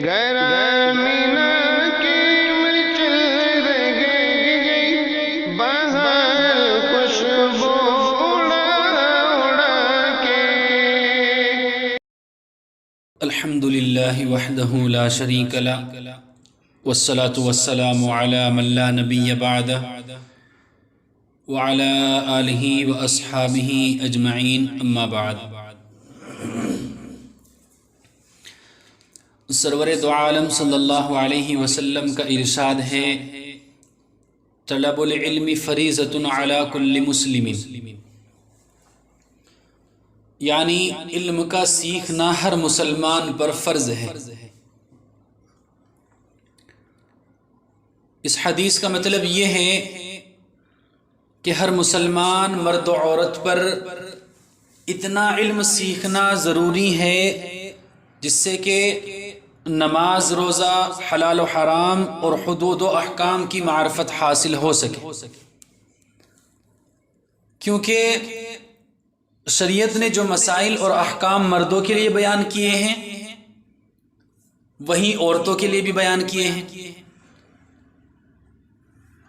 گرامینا کی مرچ رگے باہر خوشبو اڑا اڑا کے۔ الحمد للہ وحدہ لا شریک لہ والصلاة والسلام علی من لا نبی بعدہ وعلی آلہ واصحابہ اجمعین اما بعد۔ سرور دو عالم صلی اللہ علیہ وسلم کا ارشاد ہے، طلب العلم فریضۃ علی کل مسلم، یعنی علم کا سیکھنا ہر مسلمان پر فرض ہے۔ اس حدیث کا مطلب یہ ہے کہ ہر مسلمان مرد و عورت پر اتنا علم سیکھنا ضروری ہے جس سے کہ نماز، روزہ، حلال و حرام اور حدود و احکام کی معرفت حاصل ہو سکے، کیونکہ شریعت نے جو مسائل اور احکام مردوں کے لیے بیان کیے ہیں وہی عورتوں کے لیے بھی بیان کیے ہیں،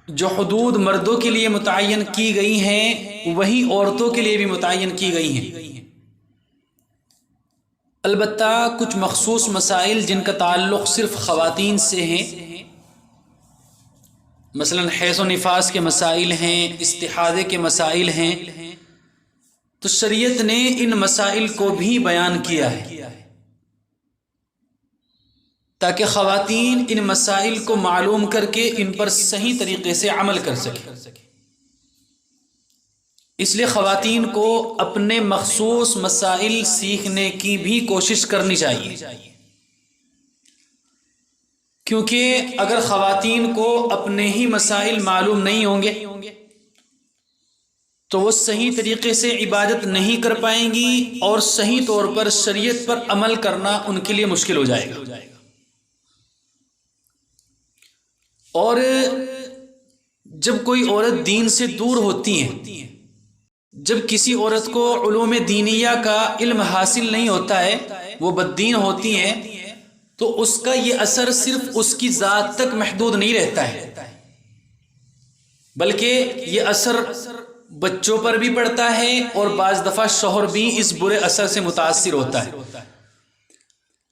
جو حدود مردوں کے لیے متعین کی گئی ہیں وہی عورتوں کے لیے بھی متعین کی گئی ہیں۔ البتہ کچھ مخصوص مسائل جن کا تعلق صرف خواتین سے ہیں، مثلا حیض و نفاس کے مسائل ہیں، استحاضے کے مسائل ہیں، تو شریعت نے ان مسائل کو بھی بیان کیا ہے تاکہ خواتین ان مسائل کو معلوم کر کے ان پر صحیح طریقے سے عمل کر سکیں۔ اس لیے خواتین کو اپنے مخصوص مسائل سیکھنے کی بھی کوشش کرنی چاہیے، کیونکہ اگر خواتین کو اپنے ہی مسائل معلوم نہیں ہوں گے تو وہ صحیح طریقے سے عبادت نہیں کر پائیں گی اور صحیح طور پر شریعت پر عمل کرنا ان کے لیے مشکل ہو جائے گا۔ اور جب کوئی عورت دین سے دور ہوتی ہے، جب کسی عورت کو علوم دینیہ کا علم حاصل نہیں ہوتا ہے، وہ بددین ہوتی ہے، تو اس کا یہ اثر صرف اس کی ذات تک محدود نہیں رہتا ہے، بلکہ یہ اثر بچوں پر بھی پڑتا ہے اور بعض دفعہ شوہر بھی اس برے اثر سے متاثر ہوتا ہے۔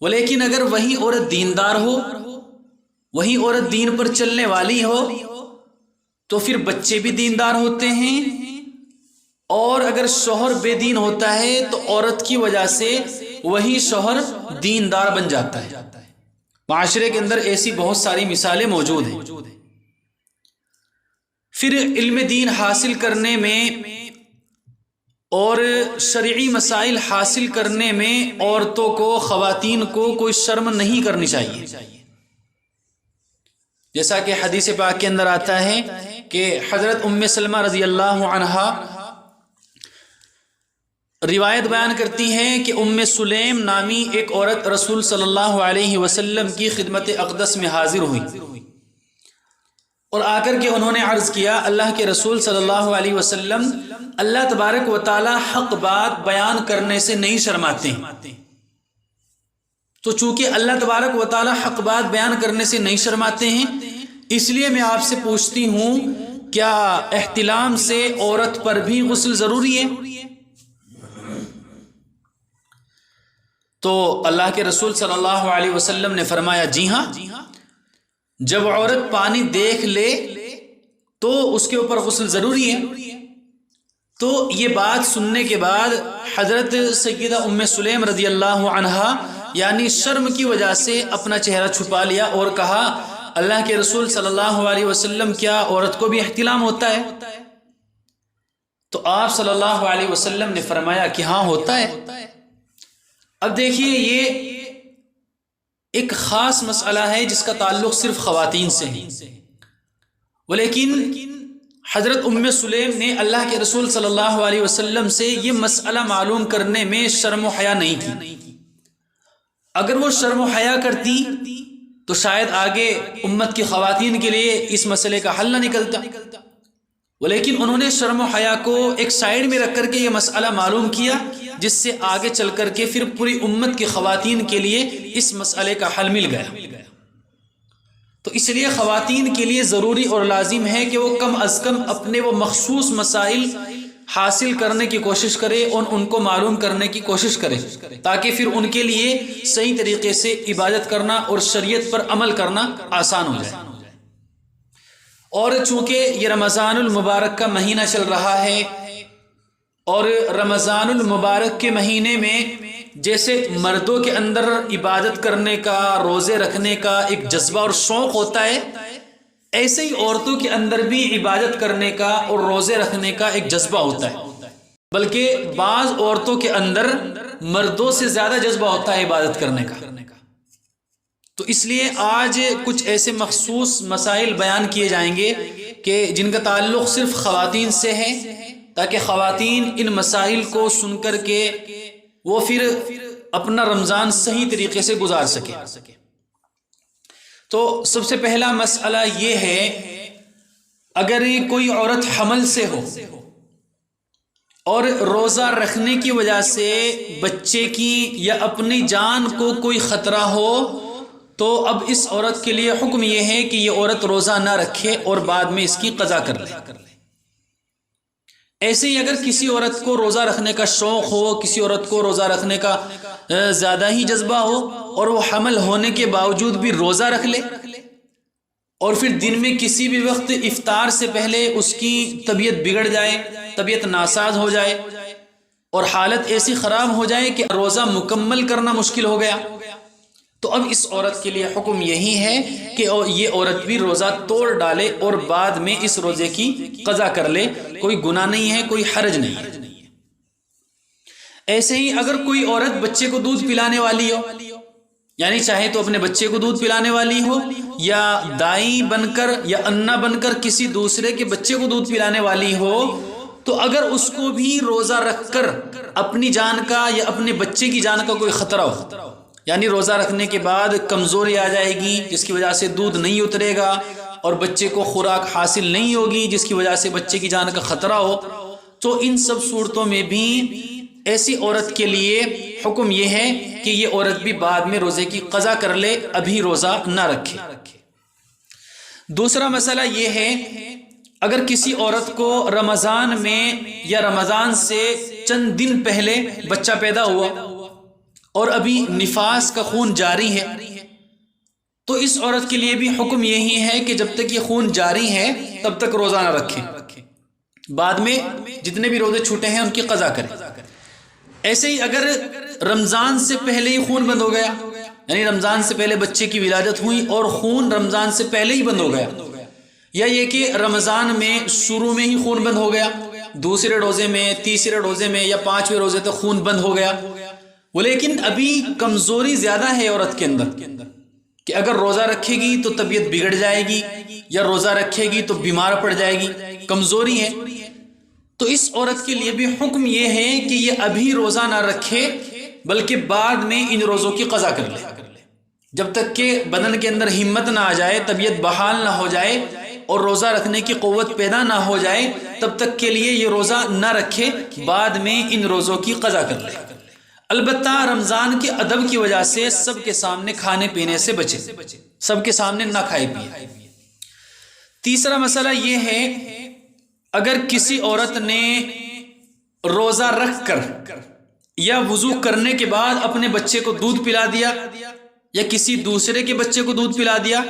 ولیکن اگر وہی عورت دیندار ہو، وہی عورت دین پر چلنے والی ہو، تو پھر بچے بھی دیندار ہوتے ہیں، اور اگر شوہر بے دین ہوتا ہے تو عورت کی وجہ سے وہی شوہر دیندار بن جاتا ہے۔ معاشرے کے اندر ایسی بہت ساری مثالیں موجود ہیں۔ پھر علم دین حاصل کرنے میں اور شرعی مسائل حاصل کرنے میں عورتوں کو، خواتین کو کوئی شرم نہیں کرنی چاہیے، جیسا کہ حدیث پاک کے اندر آتا ہے کہ حضرت ام سلمہ رضی اللہ عنہا روایت بیان کرتی ہیں کہ ام سلیم نامی ایک عورت رسول صلی اللہ علیہ وسلم کی خدمت اقدس میں حاضر ہوئی اور آ کر کے انہوں نے عرض کیا، اللہ کے رسول صلی اللہ علیہ وسلم اللہ تبارک و تعالی حق بات بیان کرنے سے نہیں شرماتے ہیں، تو چونکہ اللہ تبارک و تعالی حق بات بیان کرنے سے نہیں شرماتے ہیں، اس لیے میں آپ سے پوچھتی ہوں کیا احتلام سے عورت پر بھی غسل ضروری ہے؟ تو اللہ کے رسول صلی اللہ علیہ وسلم نے فرمایا، جی ہاں، جب عورت پانی دیکھ لے تو اس کے اوپر غسل ضروری ہے۔ تو یہ بات سننے کے بعد حضرت سیدہ ام سلیم رضی اللہ عنہا یعنی شرم کی وجہ سے اپنا چہرہ چھپا لیا اور کہا، اللہ کے رسول صلی اللہ علیہ وسلم کیا عورت کو بھی احتلام ہوتا ہے؟ تو آپ صلی اللہ علیہ وسلم نے فرمایا کہ ہاں ہوتا ہے۔ اب دیکھیے، یہ ایک خاص مسئلہ ہے جس کا تعلق صرف خواتین سے ہے، ولیکن حضرت ام سلیم نے اللہ کے رسول صلی اللہ علیہ وسلم سے یہ مسئلہ معلوم کرنے میں شرم و حیا نہیں کی۔ اگر وہ شرم و حیا کرتی تو شاید آگے امت کی خواتین کے لیے اس مسئلے کا حل نہ نکلتا، لیکن انہوں نے شرم و حیا کو ایک سائیڈ میں رکھ کر کے یہ مسئلہ معلوم کیا، جس سے آگے چل کر کے پھر پوری امت کی خواتین کے لیے اس مسئلے کا حل مل گیا۔ تو اس لیے خواتین کے لیے ضروری اور لازم ہے کہ وہ کم از کم اپنے وہ مخصوص مسائل حاصل کرنے کی کوشش کرے اور ان کو معلوم کرنے کی کوشش کرے، تاکہ پھر ان کے لیے صحیح طریقے سے عبادت کرنا اور شریعت پر عمل کرنا آسان ہو جائے۔ اور چونکہ یہ رمضان المبارک کا مہینہ چل رہا ہے، اور رمضان المبارک کے مہینے میں جیسے مردوں کے اندر عبادت کرنے کا، روزے رکھنے کا ایک جذبہ اور شوق ہوتا ہے، ایسے ہی عورتوں کے اندر بھی عبادت کرنے کا اور روزے رکھنے کا ایک جذبہ ہوتا ہے، بلکہ بعض عورتوں کے اندر مردوں سے زیادہ جذبہ ہوتا ہے عبادت کرنے کا۔ تو اس لیے آج کچھ ایسے مخصوص مسائل بیان کیے جائیں گے کہ جن کا تعلق صرف خواتین سے ہے، تاکہ خواتین ان مسائل کو سن کر کے وہ پھر اپنا رمضان صحیح طریقے سے گزار سکے۔ تو سب سے پہلا مسئلہ یہ ہے، اگر کوئی عورت حمل سے ہو اور روزہ رکھنے کی وجہ سے بچے کی یا اپنی جان کو کوئی خطرہ ہو، تو اب اس عورت کے لیے حکم یہ ہے کہ یہ عورت روزہ نہ رکھے اور بعد میں اس کی قضا کر لے۔ ایسے ہی اگر کسی عورت کو روزہ رکھنے کا شوق ہو، کسی عورت کو روزہ رکھنے کا زیادہ ہی جذبہ ہو اور وہ حمل ہونے کے باوجود بھی روزہ رکھ لے، اور پھر دن میں کسی بھی وقت افطار سے پہلے اس کی طبیعت بگڑ جائے، طبیعت ناساز ہو جائے اور حالت ایسی خراب ہو جائے کہ روزہ مکمل کرنا مشکل ہو گیا، تو اب اس عورت کے لیے حکم یہی ہے کہ یہ عورت بھی روزہ توڑ ڈالے اور بعد میں اس روزے کی قضا کر لے، کوئی گناہ نہیں ہے، کوئی حرج نہیں ہے۔ ایسے ہی اگر کوئی عورت بچے کو دودھ پلانے والی ہو، یعنی چاہے تو اپنے بچے کو دودھ پلانے والی ہو یا دائی بن کر یا انا بن کر کسی دوسرے کے بچے کو دودھ پلانے والی ہو، تو اگر اس کو بھی روزہ رکھ کر اپنی جان کا یا اپنے بچے کی جان کا کوئی خطرہ ہو، یعنی روزہ رکھنے کے بعد کمزوری آ جائے گی جس کی وجہ سے دودھ نہیں اترے گا اور بچے کو خوراک حاصل نہیں ہوگی جس کی وجہ سے بچے کی جان کا خطرہ ہو، تو ان سب صورتوں میں بھی ایسی عورت کے لیے حکم یہ ہے کہ یہ عورت بھی بعد میں روزے کی قضا کر لے، ابھی روزہ نہ رکھے۔ دوسرا مسئلہ یہ ہے، اگر کسی عورت کو رمضان میں یا رمضان سے چند دن پہلے بچہ پیدا ہوا اور ابھی نفاس کا خون جاری ہے، تو اس عورت کے لیے بھی حکم یہی ہے کہ جب تک یہ خون جاری ہے تب تک روزہ نہ رکھے، بعد میں جتنے بھی روزے چھوٹے ہیں ان کی قضا کرے۔ ایسے ہی اگر رمضان سے پہلے ہی خون بند ہو گیا، یعنی رمضان سے پہلے بچے کی ولادت ہوئی اور خون رمضان سے پہلے ہی بند ہو گیا، یا یہ کہ رمضان میں شروع میں ہی خون بند ہو گیا، دوسرے روزے میں، تیسرے روزے میں یا 5ویں روزے تک خون بند ہو گیا، لیکن ابھی کمزوری زیادہ ہے عورت کے اندر کہ اگر روزہ رکھے گی تو طبیعت بگڑ جائے گی یا روزہ رکھے گی تو بیمار پڑ جائے گی، کمزوری ہے، تو اس عورت کے لیے بھی حکم یہ ہے کہ یہ ابھی روزہ نہ رکھے بلکہ بعد میں ان روزوں کی قضا کر لے، جب تک کہ بدن کے اندر ہمت نہ آ جائے، طبیعت بحال نہ ہو جائے اور روزہ رکھنے کی قوت پیدا نہ ہو جائے، تب تک کے لیے یہ روزہ نہ رکھے، بعد میں ان روزوں کی قضا کر لے۔ البتہ رمضان کے ادب کی وجہ سے سب کے سامنے کھانے پینے سے بچے، سب کے سامنے نہ کھائے پیے۔ تیسرا مسئلہ یہ ہے، اگر کسی عورت نے روزہ رکھ کر یا وضو کرنے کے بعد اپنے بچے کو دودھ پلا دیا یا کسی دوسرے کے بچے کو دودھ پلا دیا،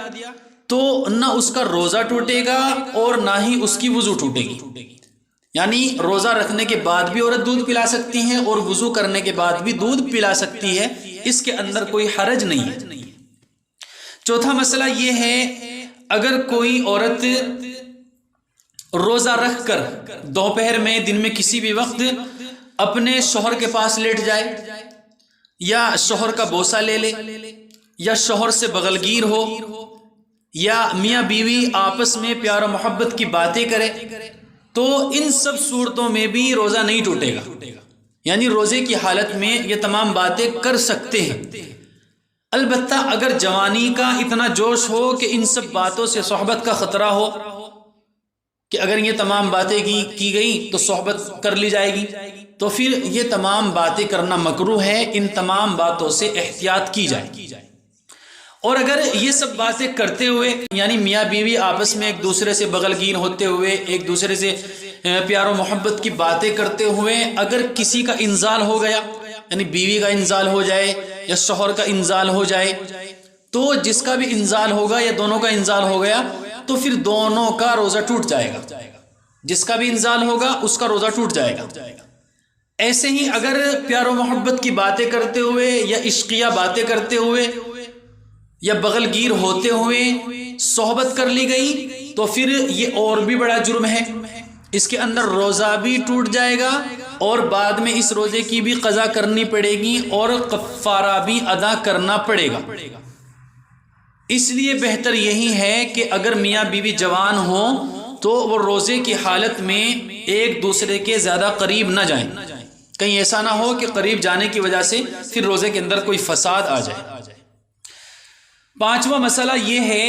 تو نہ اس کا روزہ ٹوٹے گا اور نہ ہی اس کی وضو ٹوٹے گی، یعنی روزہ رکھنے کے بعد بھی عورت دودھ پلا سکتی ہے اور وضو کرنے کے بعد بھی دودھ پلا سکتی ہے، اس کے اندر کوئی حرج نہیں ہے۔ چوتھا مسئلہ یہ ہے، اگر کوئی عورت روزہ رکھ کر دوپہر میں، دن میں کسی بھی وقت اپنے شوہر کے پاس لیٹ جائے یا شوہر کا بوسہ لے لے یا شوہر سے بغلگیر ہو یا میاں بیوی آپس میں پیار و محبت کی باتیں کرے، تو ان سب صورتوں میں بھی روزہ نہیں ٹوٹے گا، یعنی روزے کی حالت میں یہ تمام باتیں کر سکتے ہیں۔ البتہ اگر جوانی کا اتنا جوش ہو کہ ان سب باتوں سے صحبت کا خطرہ ہو کہ اگر یہ تمام باتیں کی گئی تو صحبت کر لی جائے گی، تو پھر یہ تمام باتیں کرنا مکروہ ہے، ان تمام باتوں سے احتیاط کی جائے۔ اور اگر یہ سب باتیں کرتے ہوئے یعنی میاں بیوی آپس میں ایک دوسرے سے بغل گیر ہوتے ہوئے، ایک دوسرے سے پیار و محبت کی باتیں کرتے ہوئے اگر کسی کا انزال ہو گیا، یعنی بیوی کا انزال ہو جائے یا شوہر کا انزال ہو جائے، تو جس کا بھی انزال ہوگا یا دونوں کا انزال ہو گیا تو پھر دونوں کا روزہ ٹوٹ جائے گا، جس کا بھی انزال ہوگا اس کا روزہ ٹوٹ جائے گا۔ ایسے ہی اگر پیار و محبت کی باتیں کرتے ہوئے یا عشقیہ باتیں کرتے ہوئے یا بغل گیر ہوتے ہوئے صحبت کر لی گئی تو پھر یہ اور بھی بڑا جرم ہے، اس کے اندر روزہ بھی ٹوٹ جائے گا اور بعد میں اس روزے کی بھی قضا کرنی پڑے گی اور کفارہ بھی ادا کرنا پڑے گا۔ اس لیے بہتر یہی ہے کہ اگر میاں بیوی جوان ہوں تو وہ روزے کی حالت میں ایک دوسرے کے زیادہ قریب نہ جائیں، کہیں ایسا نہ ہو کہ قریب جانے کی وجہ سے پھر روزے کے اندر کوئی فساد آ جائے۔ پانچواں مسئلہ یہ ہے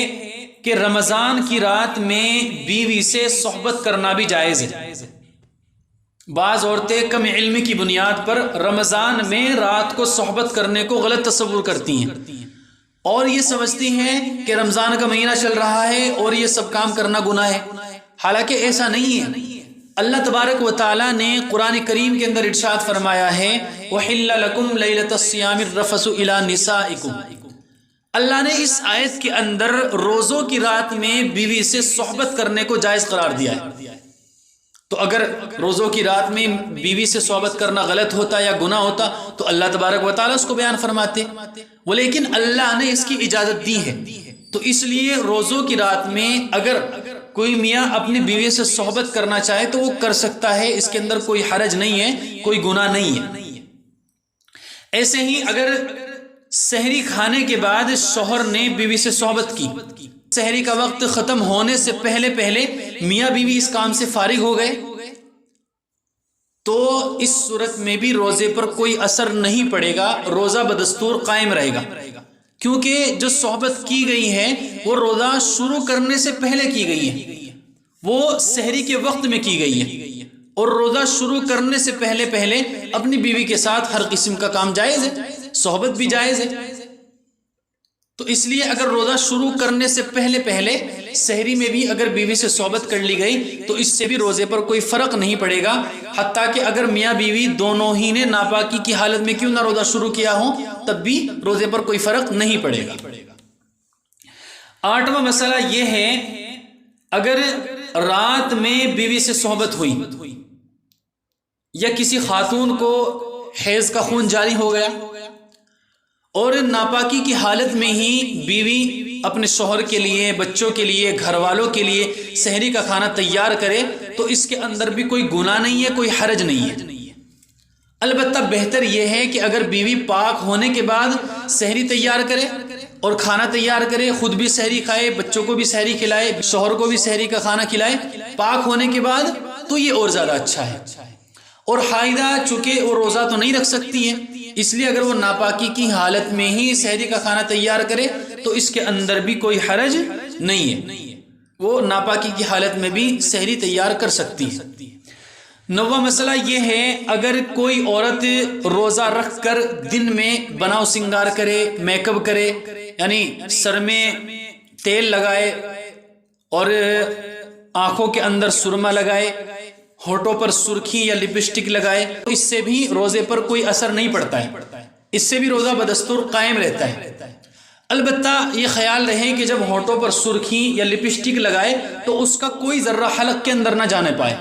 کہ رمضان کی رات میں بیوی سے صحبت کرنا بھی جائز ہے۔ بعض عورتیں کم علم کی بنیاد پر رمضان میں رات کو صحبت کرنے کو غلط تصور کرتی ہیں اور یہ سمجھتی ہیں کہ رمضان کا مہینہ چل رہا ہے اور یہ سب کام کرنا گناہ ہے، حالانکہ ایسا نہیں ہے۔ اللہ تبارک و تعالیٰ نے قرآن کریم کے اندر ارشاد فرمایا ہے وَحِلَّ لَكُمْ لَيْلَةَ الصِّيَامِ الرَّفَثُ إِلَىٰ نِسَائِكُمْ۔ اللہ نے اس آیت کے اندر روزوں کی رات میں بیوی سے صحبت کرنے کو جائز قرار دیا ہے۔ تو اگر روزوں کی رات میں بیوی سے صحبت کرنا غلط ہوتا یا گناہ ہوتا تو اللہ تبارک و تعالیٰ اس کو بیان فرماتے، لیکن اللہ نے اس کی اجازت دی ہے، تو اس لیے روزوں کی رات میں اگر کوئی میاں اپنی بیوی سے صحبت کرنا چاہے تو وہ کر سکتا ہے، اس کے اندر کوئی حرج نہیں ہے، کوئی گناہ نہیں ہے۔ ایسے ہی اگر سحری کھانے کے بعد شوہر نے بیوی سے صحبت کی، سحری کا وقت ختم ہونے سے پہلے میاں بیوی اس کام سے فارغ ہو گئے تو اس صورت میں بھی روزے پر کوئی اثر نہیں پڑے گا، روزہ بدستور قائم رہے گا، کیونکہ جو صحبت کی گئی ہے وہ روزہ شروع کرنے سے پہلے کی گئی ہے، وہ سحری کے وقت میں کی گئی ہے، اور روزہ شروع کرنے سے پہلے اپنی بیوی کے ساتھ ہر قسم کا کام جائز ہے، صحبت بھی جائز ہے۔ تو اس لیے اگر روزہ شروع کرنے سے پہلے سحری میں بھی اگر بیوی سے صحبت کر لی گئی تو اس سے بھی روزے پر کوئی فرق نہیں پڑے گا، حتیٰ کہ اگر میاں بیوی دونوں ہی نے ناپاکی کی حالت میں کیوں نہ روزہ شروع کیا ہو تب بھی روزے پر کوئی فرق نہیں پڑے گا۔ آٹھواں مسئلہ یہ ہے اگر رات میں بیوی سے صحبت ہوئی یا کسی خاتون کو حیض کا خون جاری ہو گیا اور ناپاکی کی حالت میں ہی بیوی اپنے شوہر کے لیے، بچوں کے لیے، گھر والوں کے لیے سحری کا کھانا تیار کرے تو اس کے اندر بھی کوئی گناہ نہیں ہے، کوئی حرج نہیں ہے۔ البتہ بہتر یہ ہے کہ اگر بیوی پاک ہونے کے بعد سحری تیار کرے اور کھانا تیار کرے، خود بھی سحری کھائے، بچوں کو بھی سحری کھلائے، شوہر کو بھی سحری کا کھانا کھلائے پاک ہونے کے بعد، تو یہ اور زیادہ اچھا ہے۔ اور حائضہ چونکہ وہ روزہ تو نہیں رکھ سکتی ہے، اس لیے اگر وہ ناپاکی کی حالت میں ہی سحری کا کھانا تیار کرے تو اس کے اندر بھی کوئی حرج نہیں ہے، وہ ناپاکی کی حالت میں بھی سحری تیار کر سکتی ہے۔ نواں مسئلہ یہ ہے اگر کوئی عورت روزہ رکھ کر دن میں بناؤ سنگار کرے، میک اپ کرے، یعنی سر میں تیل لگائے اور آنکھوں کے اندر سرما لگائے، ہونٹوں پر سرخی یا لپسٹک لگائے، اس سے بھی روزے پر کوئی اثر نہیں پڑتا ہے، اس سے بھی روزہ بدستور قائم رہتا ہے۔ البتہ یہ خیال رہے کہ جب ہونٹوں پر سرخی یا لپسٹک لگائے تو اس کا کوئی ذرہ حلق کے اندر نہ جانے پائے،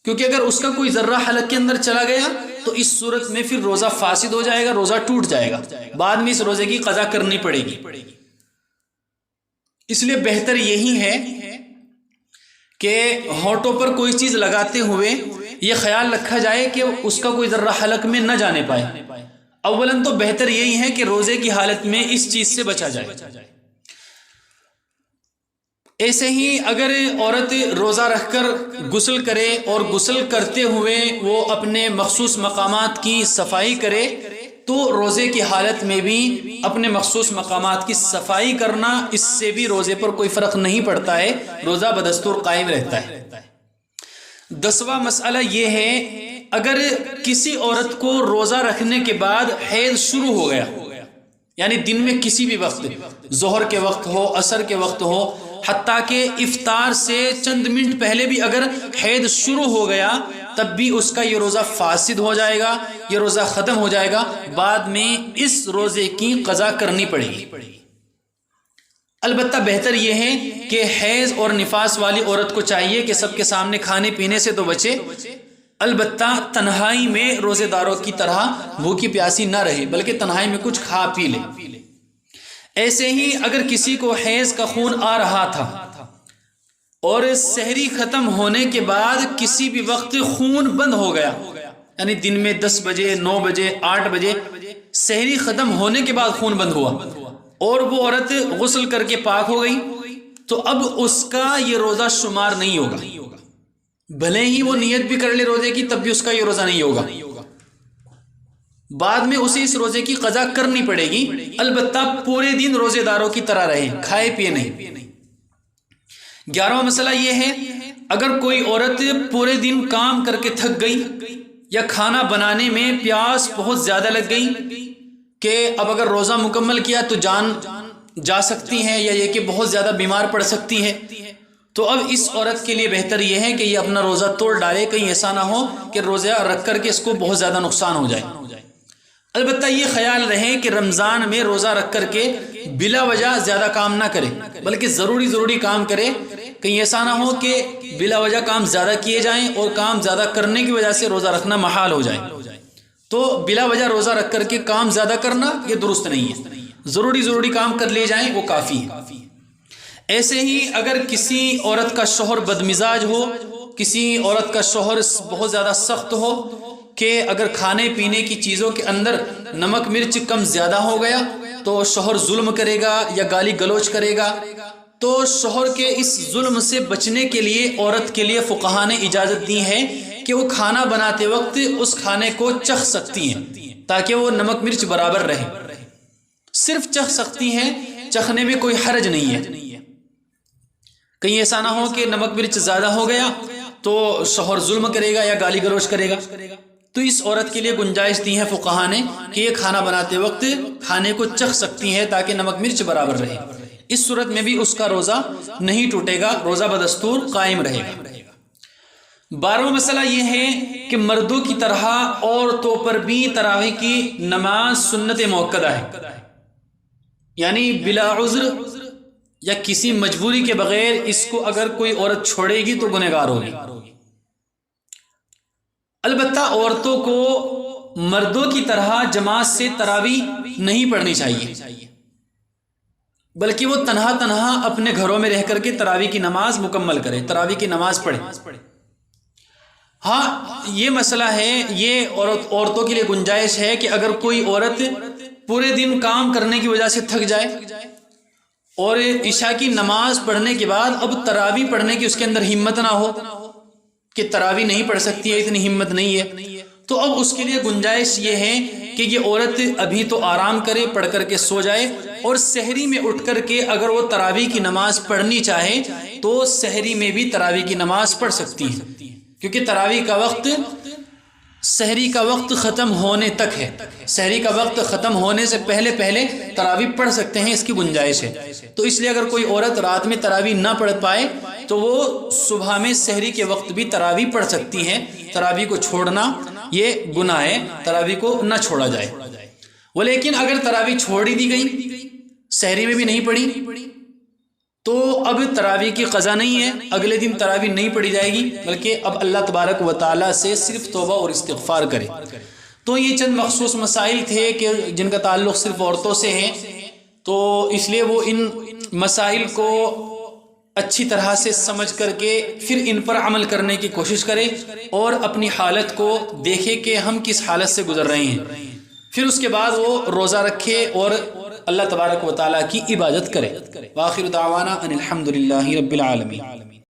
کیونکہ اگر اس کا کوئی ذرہ حلق کے اندر چلا گیا تو اس صورت میں پھر روزہ فاسد ہو جائے گا، روزہ ٹوٹ جائے گا، بعد میں اس روزے کی قضا کرنی پڑے گی۔ اس لیے بہتر یہی ہے کہ ہونٹوں پر کوئی چیز لگاتے ہوئے یہ خیال رکھا جائے کہ اس کا کوئی ذرہ حلق میں نہ جانے پائے۔ اولاً تو بہتر یہی ہے کہ روزے کی حالت میں اس چیز سے بچا جائے۔ ایسے ہی اگر عورت روزہ رکھ کر غسل کرے اور غسل کرتے ہوئے وہ اپنے مخصوص مقامات کی صفائی کرے تو روزے کی حالت میں بھی اپنے مخصوص مقامات کی صفائی کرنا، اس سے بھی روزے پر کوئی فرق نہیں پڑتا ہے، روزہ بدستور قائم رہتا ہے۔ 10واں مسئلہ یہ ہے، اگر کسی عورت کو روزہ رکھنے کے بعد حیض شروع ہو گیا، یعنی دن میں کسی بھی وقت، ظہر کے وقت ہو، عصر کے وقت ہو، حتیٰ کہ افطار سے چند منٹ پہلے بھی اگر حیض شروع ہو گیا، تب بھی اس کا یہ روزہ فاسد ہو جائے گا، یہ روزہ ختم ہو جائے گا، بعد میں اس روزے کی قضا کرنی پڑے گی۔ البتہ بہتر یہ ہے کہ حیض اور نفاس والی عورت کو چاہیے کہ سب کے سامنے کھانے پینے سے تو بچے، البتہ تنہائی میں روزے داروں کی طرح بھوکی پیاسی نہ رہے، بلکہ تنہائی میں کچھ کھا پی لے۔ ایسے ہی اگر کسی کو حیض کا خون آ رہا تھا اور سحری ختم ہونے کے بعد کسی بھی وقت خون بند ہو گیا، یعنی دن میں 10 بجے، 9 بجے، 8 بجے سحری ختم ہونے کے بعد خون بند ہوا اور وہ عورت غسل کر کے پاک ہو گئی، تو اب اس کا یہ روزہ شمار نہیں ہوگا، بھلے ہی وہ نیت بھی کر لے روزے کی، تب بھی اس کا یہ روزہ نہیں ہوگا، بعد میں اسے اس روزے کی قضا کرنی پڑے گی، البتہ پورے دن روزے داروں کی طرح رہیں، کھائے پیے نہیں۔ 11واں مسئلہ یہ ہے، اگر کوئی عورت پورے دن کام کر کے تھک گئی یا کھانا بنانے میں پیاس بہت زیادہ لگ گئی کہ اب اگر روزہ مکمل کیا تو جان جا سکتی ہے، یا یہ کہ بہت زیادہ بیمار پڑ سکتی ہے، تو اب اس عورت کے لیے بہتر یہ ہے کہ یہ اپنا روزہ توڑ ڈالے، کہیں ایسا نہ ہو کہ روزہ رکھ کر کے اس کو بہت زیادہ نقصان ہو جائے۔ البتہ یہ خیال رہے کہ رمضان میں روزہ رکھ کر کے بلا وجہ زیادہ کام نہ کرے، بلکہ ضروری کام کرے، کہیں ایسا نہ ہو کہ بلا وجہ کام زیادہ کیے جائیں اور کام زیادہ کرنے کی وجہ سے روزہ رکھنا محال ہو جائے، تو بلا وجہ روزہ رکھ کر کے کام زیادہ کرنا یہ درست نہیں ہے، ضروری کام کر لیے جائیں وہ کافی ہے۔ ایسے ہی اگر کسی عورت کا شوہر بدمزاج ہو، کسی عورت کا شوہر بہت زیادہ سخت ہو کہ اگر کھانے پینے کی چیزوں کے اندر نمک مرچ کم زیادہ ہو گیا تو شوہر ظلم کرے گا یا گالی گلوچ کرے گا، تو شوہر کے اس ظلم سے بچنے کے لیے عورت کے لیے فقہاء نے اجازت دی ہے کہ وہ کھانا بناتے وقت اس کھانے کو چکھ سکتی ہیں تاکہ وہ نمک مرچ برابر رہے، صرف چکھ سکتی ہیں، چکھنے میں کوئی حرج نہیں ہے، کہیں ایسا نہ ہو کہ نمک مرچ زیادہ ہو گیا تو شوہر ظلم کرے گا یا گالی گلوچ کرے گا، تو اس عورت کے لیے گنجائش دی ہے فقہاء نے کہ یہ کھانا بناتے وقت کھانے کو چکھ سکتی ہے تاکہ نمک مرچ برابر رہے، اس صورت میں بھی اس کا روزہ نہیں ٹوٹے گا، روزہ بدستور قائم رہے گا۔ 12واں مسئلہ یہ ہے کہ مردوں کی طرح عورتوں پر بھی تراویح کی نماز سنت موقدہ ہے، یعنی بلا عذر یا کسی مجبوری کے بغیر اس کو اگر کوئی عورت چھوڑے گی تو گنہگار ہوگی۔ البتہ عورتوں کو مردوں کی طرح جماعت سے تراویح نہیں پڑھنی چاہیے، بلکہ وہ تنہا اپنے گھروں میں رہ کر کے تراویح کی نماز مکمل کرے، تراویح کی نماز پڑھے۔ ہاں یہ مسئلہ ہے، یہ عورتوں کے لیے گنجائش ہے کہ اگر کوئی عورت پورے دن کام کرنے کی وجہ سے تھک جائے اور عشاء کی نماز پڑھنے کے بعد اب تراویح پڑھنے کی اس کے اندر ہمت نہ ہو کہ تراویح نہیں پڑھ سکتی ہے، اتنی ہمت نہیں ہے، تو اب اس کے لیے گنجائش یہ ہے کہ یہ عورت ابھی تو آرام کرے، پڑھ کر کے سو جائے، اور سحری میں اٹھ کر کے اگر وہ تراویح کی نماز پڑھنی چاہے تو سحری میں بھی تراویح کی نماز پڑھ سکتی ہے، کیونکہ تراویح کا وقت سحری کا وقت ختم ہونے تک ہے، سحری کا وقت ختم ہونے سے پہلے تراویح پڑھ سکتے ہیں، اس کی گنجائش ہے۔ تو اس لیے اگر کوئی عورت رات میں تراویح نہ پڑھ پائے تو وہ صبح میں سحری کے وقت بھی تراویح پڑھ سکتی ہیں، تراویح کو چھوڑنا یہ گناہ ہے، تراویح کو نہ چھوڑا جائے۔ ولیکن اگر تراویح چھوڑ ہی دی گئی، سحری میں بھی نہیں پڑھی، تو اب تراویح کی قضا نہیں ہے، اگلے دن تراویح نہیں پڑھی جائے گی، بلکہ اب اللہ تبارک و تعالیٰ سے صرف توبہ اور استغفار کرے۔ تو یہ چند مخصوص مسائل تھے کہ جن کا تعلق صرف عورتوں سے ہے، تو اس لیے وہ ان مسائل کو اچھی طرح سے سمجھ کر کے پھر ان پر عمل کرنے کی کوشش کرے اور اپنی حالت کو دیکھے کہ ہم کس حالت سے گزر رہے ہیں، پھر اس کے بعد وہ روزہ رکھے اور اللہ تبارک و تعالیٰ کی عبادت کرے۔ وآخر دعوانا ان الحمد للہ رب العالمین۔